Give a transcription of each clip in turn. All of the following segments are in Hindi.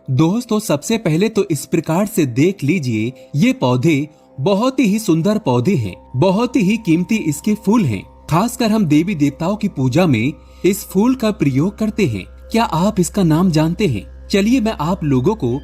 दोस्तों सबसे पहले तो इस प्रकार से देख लीजिए, ये पौधे बहुत ही सुंदर पौधे हैं, बहुत ही कीमती इसके फूल हैं। खासकर हम देवी देवताओं की पूजा में इस फूल का प्रयोग करते हैं। क्या आप इसका नाम जानते हैं? चलिए मैं आप लोगों को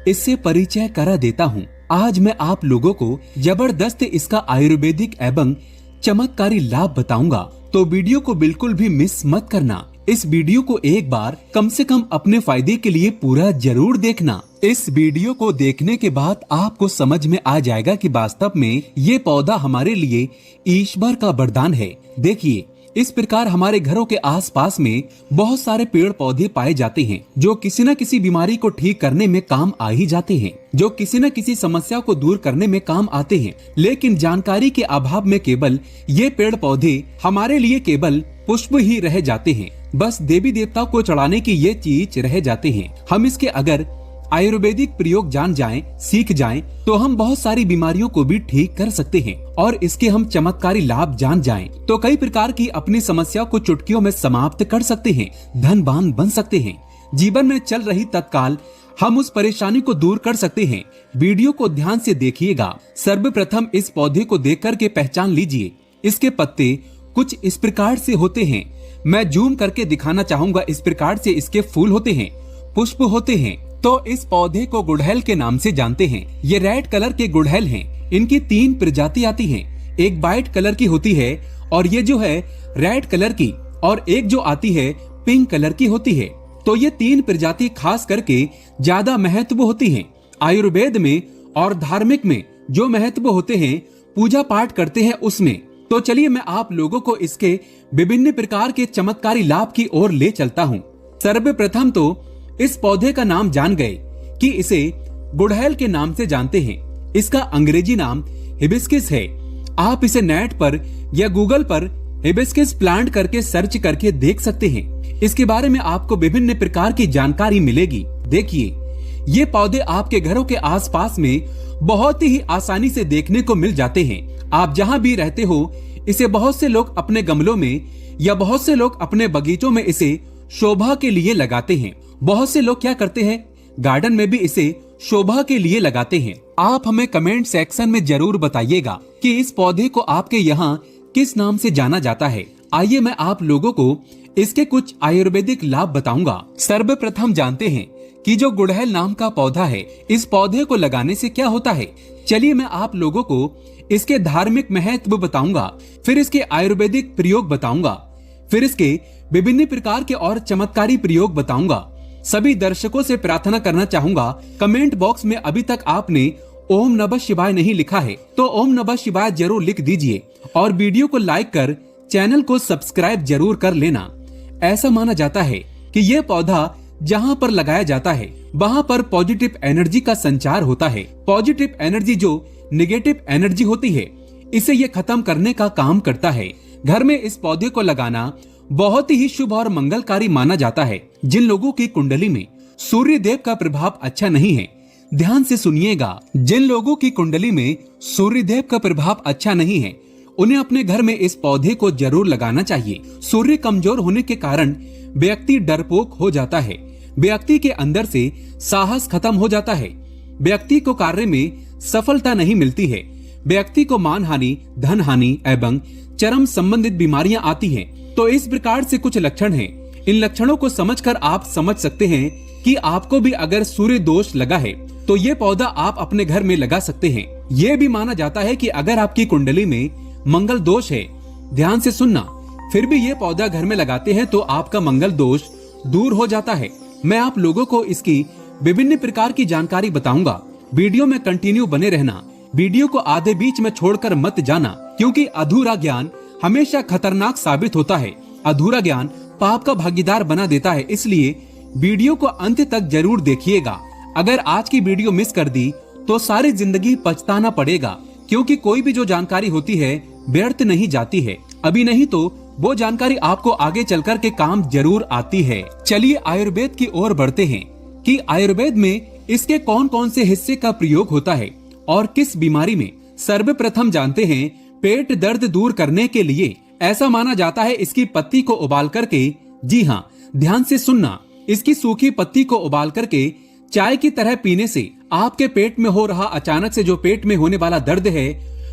इससे परिचय करा देता हूँ। आज मैं आप लोगों को जबरदस्त इसका आयुर्वेदिक एवं चमत्कारी लाभ बताऊंगा, तो वीडियो को बिल्कुल भी मिस मत करना। इस वीडियो को एक बार कम से कम अपने फायदे के लिए पूरा जरूर देखना। इस वीडियो को देखने के बाद आपको समझ में आ जाएगा कि वास्तव में ये पौधा हमारे लिए ईश्वर का वरदान है। देखिए, इस प्रकार हमारे घरों के आसपास में बहुत सारे पेड़ पौधे पाए जाते हैं जो किसी न किसी बीमारी को ठीक करने में काम आ ही जाते हैं, जो किसी न किसी समस्या को दूर करने में काम आते हैं। लेकिन जानकारी के अभाव में केवल ये पेड़ पौधे हमारे लिए केवल पुष्प ही रह जाते हैं, बस देवी देवताओं को चढ़ाने की ये चीज रह जाते हैं। हम इसके अगर आयुर्वेदिक प्रयोग जान जाएं, सीख जाएं, तो हम बहुत सारी बीमारियों को भी ठीक कर सकते हैं। और इसके हम चमत्कारी लाभ जान जाएं, तो कई प्रकार की अपनी समस्या को चुटकियों में समाप्त कर सकते हैं, धनवान बन सकते हैं। जीवन में चल रही तत्काल हम उस परेशानी को दूर कर सकते हैं। वीडियो को ध्यान से देखिएगा। सर्वप्रथम इस पौधे को देख करके पहचान लीजिए। इसके पत्ते कुछ इस प्रकार से होते हैं, मैं जूम करके दिखाना चाहूंगा। इस प्रकार से इसके फूल होते हैं, पुष्प होते हैं। तो इस पौधे को गुड़हल के नाम से जानते हैं। ये रेड कलर के गुड़हल हैं। इनकी 3 प्रजाति आती हैं। एक व्हाइट कलर की होती है और ये जो है रेड कलर की, और एक जो आती है पिंक कलर की होती है। तो ये 3 प्रजाति खास करके ज्यादा महत्व होती हैं। आयुर्वेद में और धार्मिक में जो महत्व होते हैं, पूजा पाठ करते हैं उसमें। तो चलिए मैं आप लोगों को इसके विभिन्न प्रकार के चमत्कारी लाभ की ओर ले चलता हूँ। सर्वप्रथम तो इस पौधे का नाम जान गए कि इसे गुड़हल के नाम से जानते हैं। इसका अंग्रेजी नाम हिबिस्कस है। आप इसे नेट पर या गूगल पर हिबिस्कस प्लांट करके सर्च करके देख सकते हैं। इसके बारे में आपको विभिन्न प्रकार की जानकारी मिलेगी। देखिए, ये पौधे आपके घरों के आसपास में बहुत ही आसानी से देखने को मिल जाते हैं। आप जहाँ भी रहते हो, इसे बहुत से लोग अपने गमलों में या बहुत से लोग अपने बगीचों में इसे शोभा के लिए लगाते हैं। बहुत से लोग क्या करते हैं, गार्डन में भी इसे शोभा के लिए लगाते हैं। आप हमें कमेंट सेक्शन में जरूर बताइएगा कि इस पौधे को आपके यहाँ किस नाम से जाना जाता है। आइए मैं आप लोगों को इसके कुछ आयुर्वेदिक लाभ बताऊंगा। सर्वप्रथम जानते हैं कि जो गुड़हल नाम का पौधा है, इस पौधे को लगाने से क्या होता है। चलिए मैं आप लोगों को इसके धार्मिक महत्व बताऊंगा, फिर इसके आयुर्वेदिक प्रयोग बताऊंगा, फिर इसके विभिन्न प्रकार के और चमत्कारी प्रयोग बताऊंगा। सभी दर्शकों से प्रार्थना करना चाहूंगा, कमेंट बॉक्स में अभी तक आपने ओम नमः शिवाय नहीं लिखा है तो ओम नमः शिवाय जरूर लिख दीजिए और वीडियो को लाइक कर चैनल को सब्सक्राइब जरूर कर लेना। ऐसा माना जाता है कि यह पौधा जहां पर लगाया जाता है वहां पर पॉजिटिव एनर्जी का संचार होता है। पॉजिटिव एनर्जी जो नेगेटिव एनर्जी होती है, इसे ये खत्म करने का काम करता है। घर में इस पौधे को लगाना बहुत ही शुभ और मंगलकारी माना जाता है। जिन लोगों की कुंडली में सूर्य देव का प्रभाव अच्छा नहीं है, ध्यान से सुनिएगा, जिन लोगों की कुंडली में सूर्य देव का प्रभाव अच्छा नहीं है, उन्हें अपने घर में इस पौधे को जरूर लगाना चाहिए। सूर्य कमजोर होने के कारण व्यक्ति डरपोक हो जाता है, व्यक्ति के अंदर से साहस खत्म हो जाता है, व्यक्ति को कार्य में सफलता नहीं मिलती है, व्यक्ति को मानहानि, धन हानि एवं चरम संबंधित बीमारियां आती हैं। तो इस प्रकार से कुछ लक्षण हैं। इन लक्षणों को समझकर आप समझ सकते हैं कि आपको भी अगर सूर्य दोष लगा है तो ये पौधा आप अपने घर में लगा सकते हैं। ये भी माना जाता है कि अगर आपकी कुंडली में मंगल दोष है, ध्यान से सुनना, फिर भी ये पौधा घर में लगाते हैं तो आपका मंगल दोष दूर हो जाता है। मैं आप लोगों को इसकी विभिन्न प्रकार की जानकारी बताऊंगा। वीडियो में कंटिन्यू बने रहना, वीडियो को आधे बीच में छोड़कर मत जाना, क्योंकि अधूरा ज्ञान हमेशा खतरनाक साबित होता है। अधूरा ज्ञान पाप का भागीदार बना देता है, इसलिए वीडियो को अंत तक जरूर देखिएगा। अगर आज की वीडियो मिस कर दी तो सारी जिंदगी पछताना पड़ेगा, क्योंकि कोई भी जो जानकारी होती है व्यर्थ नहीं जाती है। अभी नहीं तो वो जानकारी आपको आगे चलकर के काम जरूर आती है। चलिए आयुर्वेद की ओर बढ़ते हैं कि आयुर्वेद में इसके कौन कौन से हिस्से का प्रयोग होता है और किस बीमारी में। सर्वप्रथम जानते हैं पेट दर्द दूर करने के लिए ऐसा माना जाता है इसकी पत्ती को उबाल करके, जी हाँ ध्यान से सुनना, इसकी सूखी पत्ती को उबाल करके चाय की तरह पीने से आपके पेट में हो रहा अचानक से जो पेट में होने वाला दर्द है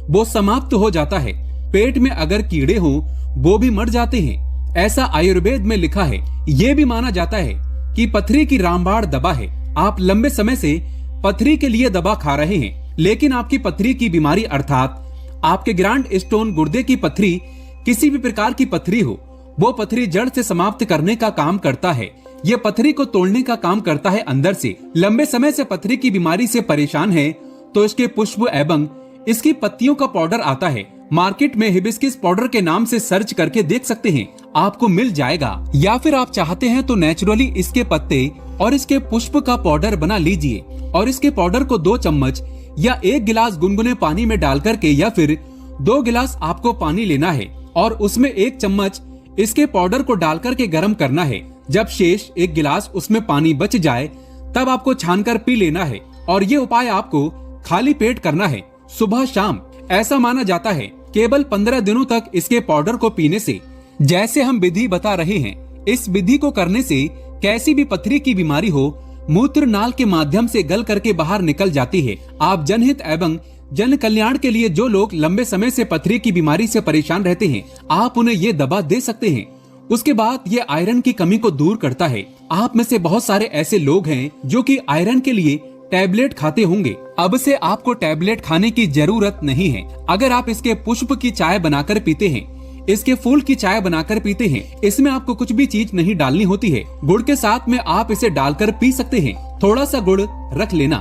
वो समाप्त हो जाता है। पेट में अगर कीड़े हो वो भी मर जाते हैं, ऐसा आयुर्वेद में लिखा है। ये भी माना जाता है कि पथरी की रामबाण दवा है। आप लंबे समय से पथरी के लिए दवा खा रहे हैं, लेकिन आपकी पथरी की बीमारी अर्थात आपके ग्रैंड स्टोन गुर्दे की पथरी, किसी भी प्रकार की पथरी हो, वो पथरी जड़ से समाप्त करने का काम करता है। ये पथरी को तोड़ने का काम करता है अंदर से। लंबे समय से पथरी की बीमारी से परेशान है तो इसके पुष्प एवं इसकी पत्तियों का पाउडर आता है। मार्केट में हिबिस्किस पाउडर के नाम से सर्च करके देख सकते हैं, आपको मिल जाएगा। या फिर आप चाहते हैं तो नेचुरली इसके पत्ते और इसके पुष्प का पाउडर बना लीजिए और इसके पाउडर को 2 चम्मच या 1 गिलास गुनगुने पानी में डाल करके या फिर 2 गिलास आपको पानी लेना है और उसमें 1 चम्मच इसके पाउडर को डाल करके गर्म करना है। जब शेष 1 गिलास उसमें पानी बच जाए तब आपको छानकर पी लेना है और ये उपाय आपको खाली पेट करना है, सुबह शाम। ऐसा माना जाता है केवल 15 दिनों तक इसके पाउडर को पीने से, जैसे हम विधि बता रहे हैं, इस विधि को करने से कैसी भी पथरी की बीमारी हो मूत्र नाल के माध्यम से गल करके बाहर निकल जाती है। आप जनहित एवं जन कल्याण के लिए जो लोग लंबे समय से पथरी की बीमारी से परेशान रहते हैं, आप उन्हें ये दवा दे सकते हैं। उसके बाद ये आयरन की कमी को दूर करता है। आप में से बहुत सारे ऐसे लोग हैं जो कि आयरन के लिए टैबलेट खाते होंगे। अब से आपको टैबलेट खाने की जरूरत नहीं है। अगर आप इसके पुष्प की चाय बनाकर पीते हैं, इसके फूल की चाय बनाकर पीते हैं, इसमें आपको कुछ भी चीज नहीं डालनी होती है। गुड़ के साथ में आप इसे डालकर पी सकते हैं। थोड़ा सा गुड़ रख लेना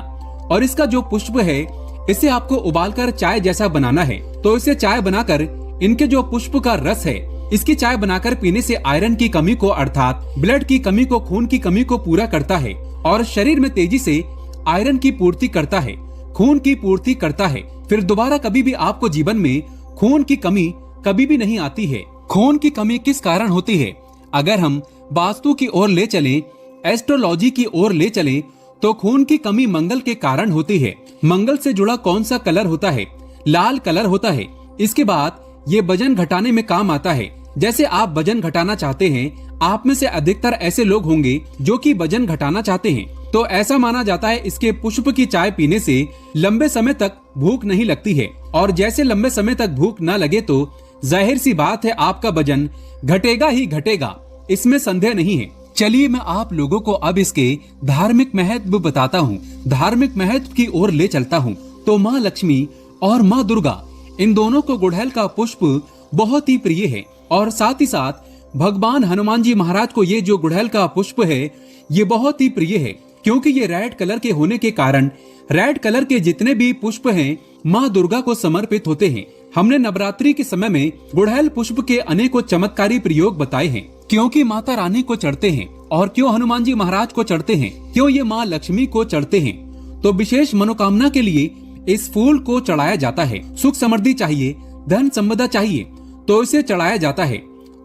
और इसका जो पुष्प है इसे आपको उबालकर चाय जैसा बनाना है। तो इसे चाय बनाकर इनके जो पुष्प का रस है इसकी चाय बनाकर पीने से आयरन की कमी को अर्थात ब्लड की कमी को, खून की कमी को पूरा करता है और शरीर में तेजी से आयरन की पूर्ति करता है, खून की पूर्ति करता है। फिर दोबारा कभी भी आपको जीवन में खून की कमी कभी भी नहीं आती है। खून की कमी किस कारण होती है? अगर हम वास्तु की ओर ले चलें, एस्ट्रोलॉजी की ओर ले चलें, तो खून की कमी मंगल के कारण होती है। मंगल से जुड़ा कौन सा कलर होता है? लाल कलर होता है। इसके बाद ये वजन घटाने में काम आता है। जैसे आप वजन घटाना चाहते हैं, आप में से अधिकतर ऐसे लोग होंगे जो कि वजन घटाना चाहते हैं, तो ऐसा माना जाता है इसके पुष्प की चाय पीने से लंबे समय तक भूख नहीं लगती है। और जैसे लंबे समय तक भूख न लगे तो जाहिर सी बात है आपका वजन घटेगा ही घटेगा, इसमें संदेह नहीं है। चलिए मैं आप लोगों को अब इसके धार्मिक महत्व बताता हूँ, धार्मिक महत्व की ओर ले चलता हूँ। तो माँ लक्ष्मी और माँ दुर्गा, इन दोनों को गुड़हल का पुष्प बहुत ही प्रिय है और साथ ही साथ भगवान हनुमान जी महाराज को ये जो गुड़हल का पुष्प है ये बहुत ही प्रिय है, क्योंकि ये रेड कलर के होने के कारण रेड कलर के जितने भी पुष्प हैं माँ दुर्गा को समर्पित होते हैं। हमने नवरात्रि के समय में गुड़हल पुष्प के अनेकों चमत्कारी प्रयोग बताए हैं, क्योंकि माता रानी को चढ़ते हैं और क्यों हनुमान जी महाराज को चढ़ते हैं, क्यों ये माँ लक्ष्मी को चढ़ते हैं। तो विशेष मनोकामना के लिए इस फूल को चढ़ाया जाता है। सुख समृद्धि चाहिए, धन संपदा चाहिए तो इसे चढ़ाया जाता है।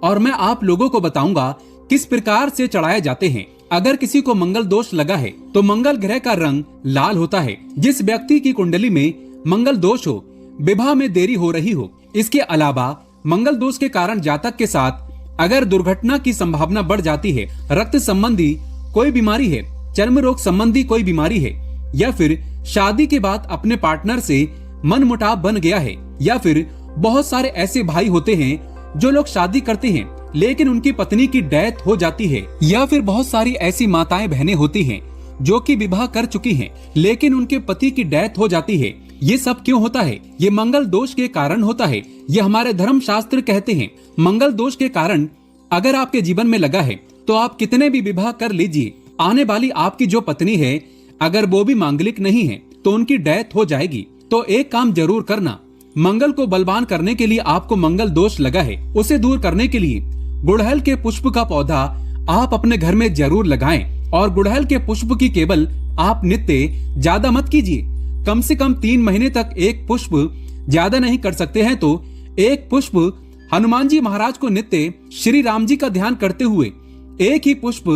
और मैं आप लोगों को बताऊंगा किस प्रकार से चढ़ाए जाते हैं। अगर किसी को मंगल दोष लगा है तो मंगल ग्रह का रंग लाल होता है। जिस व्यक्ति की कुंडली में मंगल दोष हो, विवाह में देरी हो रही हो, इसके अलावा मंगल दोष के कारण जातक के साथ अगर दुर्घटना की संभावना बढ़ जाती है, रक्त संबंधी कोई बीमारी है, चर्म रोग संबंधी कोई बीमारी है, या फिर शादी के बाद अपने पार्टनर से मनमुटाव बन गया है, या फिर बहुत सारे ऐसे भाई होते हैं जो लोग शादी करते हैं लेकिन उनकी पत्नी की डेथ हो जाती है, या फिर बहुत सारी ऐसी माताएं बहनें होती हैं जो कि विवाह कर चुकी हैं लेकिन उनके पति की डेथ हो जाती है। ये सब क्यों होता है? ये मंगल दोष के कारण होता है। ये हमारे धर्म शास्त्र कहते हैं। मंगल दोष के कारण अगर आपके जीवन में लगा है तो आप कितने भी विवाह कर लीजिए, आने वाली आपकी जो पत्नी है अगर वो भी मांगलिक नहीं है तो उनकी डेथ हो जाएगी। तो एक काम जरूर करना, मंगल को बलवान करने के लिए आपको मंगल दोष लगा है उसे दूर करने के लिए गुड़हल के पुष्प का पौधा आप अपने घर में जरूर लगाएं। और गुड़हल के पुष्प की केवल आप नित्य ज्यादा मत कीजिए, कम से कम 3 महीने तक एक पुष्प, ज्यादा नहीं कर सकते हैं तो एक पुष्प हनुमान जी महाराज को नित्य श्री राम जी का ध्यान करते हुए एक ही पुष्प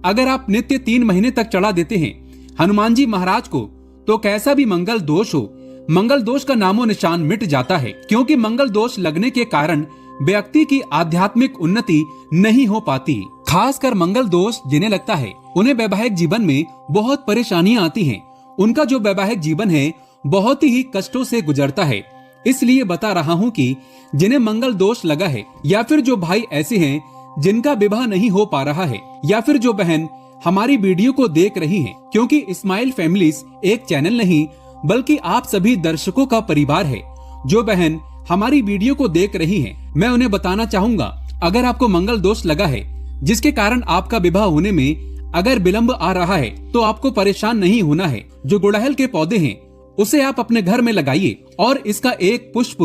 अगर आप नित्य 3 महीने तक चढ़ा देते हैं हनुमान जी महाराज को, तो कैसा भी मंगल दोष हो, मंगल दोष का नामो निशान मिट जाता है। क्योंकि मंगल दोष लगने के कारण व्यक्ति की आध्यात्मिक उन्नति नहीं हो पाती। खासकर मंगल दोष जिन्हें लगता है उन्हें वैवाहिक जीवन में बहुत परेशानियां आती हैं। उनका जो वैवाहिक जीवन है बहुत ही कष्टों से गुजरता है। इसलिए बता रहा हूँ कि जिन्हें मंगल दोष लगा है, या फिर जो भाई ऐसे हैं जिनका विवाह नहीं हो पा रहा है, या फिर जो बहन हमारी वीडियो को देख रही हैं, क्योंकि स्माइल फैमिलीज एक चैनल नहीं बल्कि आप सभी दर्शकों का परिवार है। जो बहन हमारी वीडियो को देख रही हैं, मैं उन्हें बताना चाहूंगा, अगर आपको मंगल दोष लगा है जिसके कारण आपका विवाह होने में अगर विलंब आ रहा है तो आपको परेशान नहीं होना है। जो गुड़हल के पौधे हैं उसे आप अपने घर में लगाइए और इसका एक पुष्प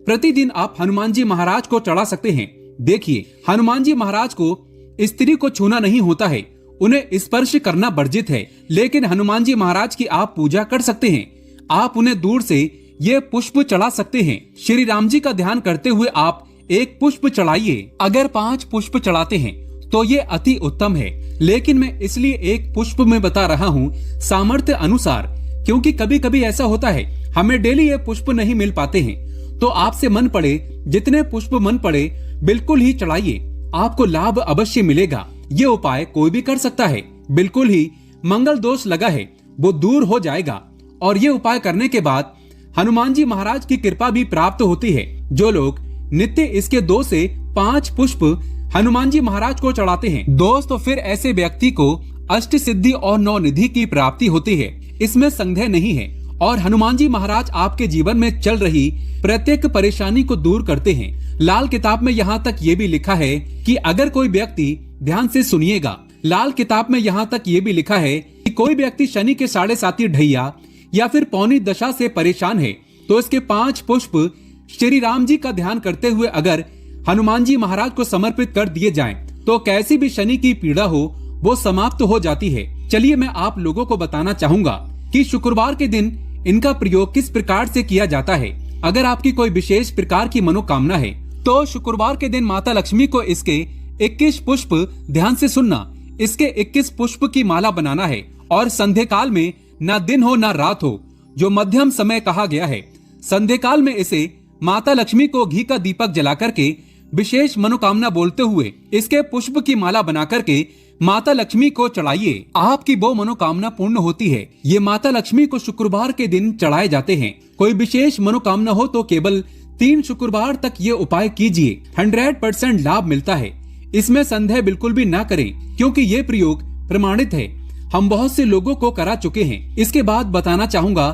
प्रतिदिन आप हनुमान जी महाराज को चढ़ा सकते हैं। देखिए, हनुमान जी महाराज को स्त्री को छूना नहीं होता है, उन्हें स्पर्श करना वर्जित है, लेकिन हनुमान जी महाराज की आप पूजा कर सकते हैं। आप उन्हें दूर से ये पुष्प चढ़ा सकते हैं। श्री राम जी का ध्यान करते हुए आप एक पुष्प चढ़ाइए। अगर 5 पुष्प चढ़ाते हैं तो ये अति उत्तम है, लेकिन मैं इसलिए एक पुष्प में बता रहा हूँ सामर्थ्य अनुसार, क्योंकि कभी कभी ऐसा होता है हमें डेली ये पुष्प नहीं मिल पाते हैं। तो आपसे मन पड़े, जितने पुष्प मन पड़े बिल्कुल ही चढ़ाइए, आपको लाभ अवश्य मिलेगा। ये उपाय कोई भी कर सकता है। बिल्कुल ही मंगल दोष लगा है वो दूर हो जाएगा और ये उपाय करने के बाद हनुमान जी महाराज की कृपा भी प्राप्त होती है। जो लोग नित्य इसके 2 से 5 पुष्प हनुमान जी महाराज को चढ़ाते हैं दोस्तों, फिर ऐसे व्यक्ति को अष्ट सिद्धि और 9 निधि की प्राप्ति होती है, इसमें संदेह नहीं है। और हनुमान जी महाराज आपके जीवन में चल रही प्रत्येक परेशानी को दूर करते हैं। लाल किताब में यहाँ तक ये भी लिखा है कि अगर कोई व्यक्ति, ध्यान से सुनिएगा, लाल किताब में यहाँ तक ये भी लिखा है कि कोई व्यक्ति शनि के 7.5 ढैया या फिर पौनी दशा से परेशान है तो इसके 5 पुष्प श्री राम जी का ध्यान करते हुए अगर हनुमान जी महाराज को समर्पित कर दिए जाएं, तो कैसी भी शनि की पीड़ा हो वो समाप्त हो जाती है। चलिए मैं आप लोगों को बताना चाहूंगा कि शुक्रवार के दिन इनका प्रयोग किस प्रकार से किया जाता है। अगर आपकी कोई विशेष प्रकार की मनोकामना है तो शुक्रवार के दिन माता लक्ष्मी को इसके 21 पुष्प, ध्यान से सुनना, इसके 21 पुष्प की माला बनाना है और संध्या काल में ना दिन हो ना रात हो, जो मध्यम समय कहा गया है, संध्या काल में इसे माता लक्ष्मी को घी का दीपक जला करके विशेष मनोकामना बोलते हुए इसके पुष्प की माला बना करके माता लक्ष्मी को चढ़ाइए। आपकी वो मनोकामना पूर्ण होती है। ये माता लक्ष्मी को शुक्रवार के दिन चढ़ाए जाते हैं। कोई विशेष मनोकामना हो तो केवल 3 शुक्रवार तक ये उपाय कीजिए, 100% लाभ मिलता है। इसमें संदेह बिल्कुल भी ना करें, क्योंकि ये प्रयोग प्रमाणित है, हम बहुत से लोगों को करा चुके हैं। इसके बाद बताना चाहूंगा,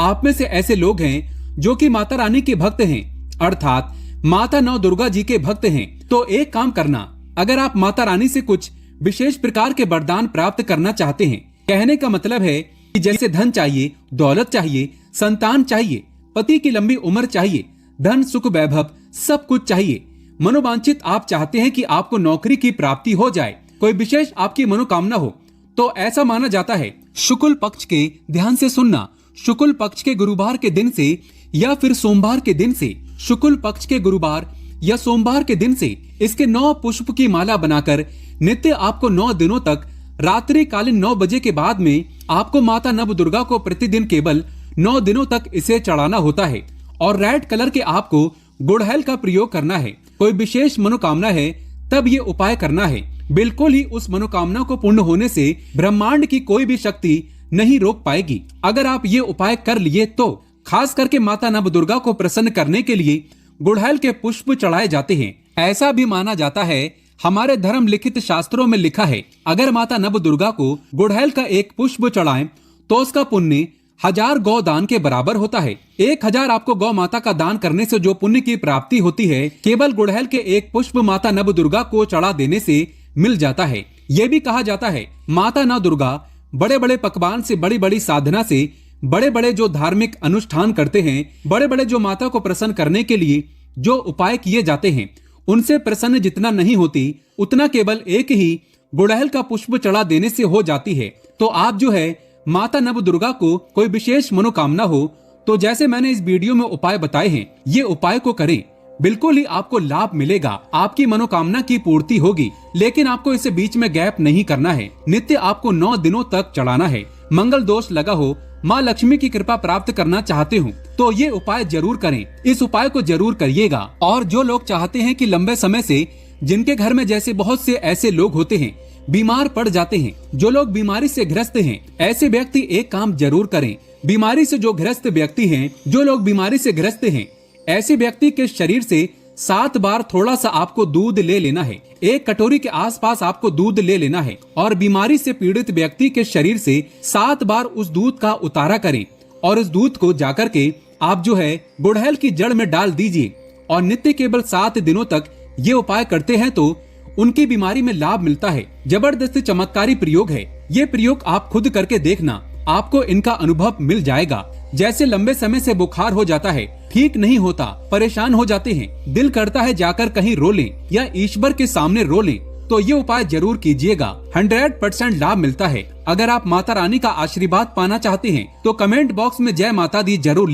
आप में से ऐसे लोग हैं जो कि माता रानी के भक्त हैं, अर्थात माता नौ दुर्गा जी के भक्त हैं, तो एक काम करना, अगर आप माता रानी से कुछ विशेष प्रकार के वरदान प्राप्त करना चाहते हैं, कहने का मतलब है कि जैसे धन चाहिए, दौलत चाहिए, संतान चाहिए, पति की लंबी उम्र चाहिए, धन सुख वैभव सब कुछ चाहिए, मनोवांछित आप चाहते हैं कि आपको नौकरी की प्राप्ति हो जाए, कोई विशेष आपकी मनोकामना हो, तो ऐसा माना जाता है शुक्ल पक्ष के, ध्यान से सुनना, शुक्ल पक्ष के गुरुवार के दिन से या फिर सोमवार के दिन से, शुक्ल पक्ष के गुरुवार या सोमवार के दिन से इसके 9 पुष्प की माला बनाकर नित्य आपको 9 दिनों तक रात्रि कालीन 9 बजे के बाद में आपको माता नव दुर्गा को प्रतिदिन केवल 9 दिनों तक इसे चढ़ाना होता है। और रेड कलर के आपको गुड़हल का प्रयोग करना है। कोई विशेष मनोकामना है तब ये उपाय करना है। बिल्कुल ही उस मनोकामना को पूर्ण होने से ब्रह्मांड की कोई भी शक्ति नहीं रोक पाएगी। अगर आप ये उपाय कर लिए तो खास करके माता नव दुर्गा को प्रसन्न करने के लिए गुड़हल के पुष्प चढ़ाए जाते हैं। ऐसा भी माना जाता है, हमारे धर्म लिखित शास्त्रों में लिखा है, अगर माता नव दुर्गा को गुड़हल का एक पुष्प चढ़ाएं तो उसका पुण्य 1000 गौ दान के बराबर होता है। 1000 आपको गौ माता का दान करने से जो पुण्य की प्राप्ति होती है, केवल गुड़हल के एक पुष्प माता नव दुर्गा को चढ़ा देने से मिल जाता है। ये भी कहा जाता है माता नव दुर्गा बड़े बड़े पकवान से, बड़ी बड़ी साधना से, बड़े बड़े जो धार्मिक अनुष्ठान करते हैं, बड़े बड़े जो माता को प्रसन्न करने के लिए जो उपाय किए जाते हैं, उनसे प्रसन्न जितना नहीं होती उतना केवल एक ही गुड़हल का पुष्प चढ़ा देने से हो जाती है। तो आप जो है माता नव दुर्गा को कोई विशेष मनोकामना हो तो जैसे मैंने इस वीडियो में उपाय बताए हैं, ये उपाय को करें, बिल्कुल ही आपको लाभ मिलेगा, आपकी मनोकामना की पूर्ति होगी। लेकिन आपको इसे बीच में गैप नहीं करना है, नित्य आपको 9 दिनों तक चढ़ाना है। मंगल दोष लगा हो, माँ लक्ष्मी की कृपा प्राप्त करना चाहते हो तो ये उपाय जरूर करें, इस उपाय को जरूर करिएगा। और जो लोग चाहते हैं कि लंबे समय से जिनके घर में जैसे बहुत से ऐसे लोग होते हैं बीमार पड़ जाते हैं। जो लोग बीमारी से ग्रस्त हैं, ऐसे व्यक्ति एक काम जरूर करें। बीमारी से जो ग्रस्त व्यक्ति हैं, जो लोग बीमारी से ग्रस्त हैं, ऐसे व्यक्ति के शरीर से 7 बार थोड़ा सा आपको दूध ले लेना है। 1 कटोरी के आसपास आपको दूध ले लेना है और बीमारी से पीड़ित व्यक्ति के शरीर से 7 बार उस दूध का उतारा करें और उस दूध को जाकर के आप जो है गुड़हल की जड़ में डाल दीजिए और नित्य केवल 7 दिनों तक ये उपाय करते हैं तो उनकी बीमारी में लाभ मिलता है। जबरदस्त चमत्कारी प्रयोग है। ये प्रयोग आप खुद करके देखना, आपको इनका अनुभव मिल जाएगा। जैसे लंबे समय से बुखार हो जाता है, ठीक नहीं होता, परेशान हो जाते हैं, दिल करता है जाकर कहीं रो लें या ईश्वर के सामने रो लें, तो ये उपाय जरूर कीजिएगा। 100% लाभ मिलता है। अगर आप माता रानी का आशीर्वाद पाना चाहते हैं तो कमेंट बॉक्स में जय माता दी जरूर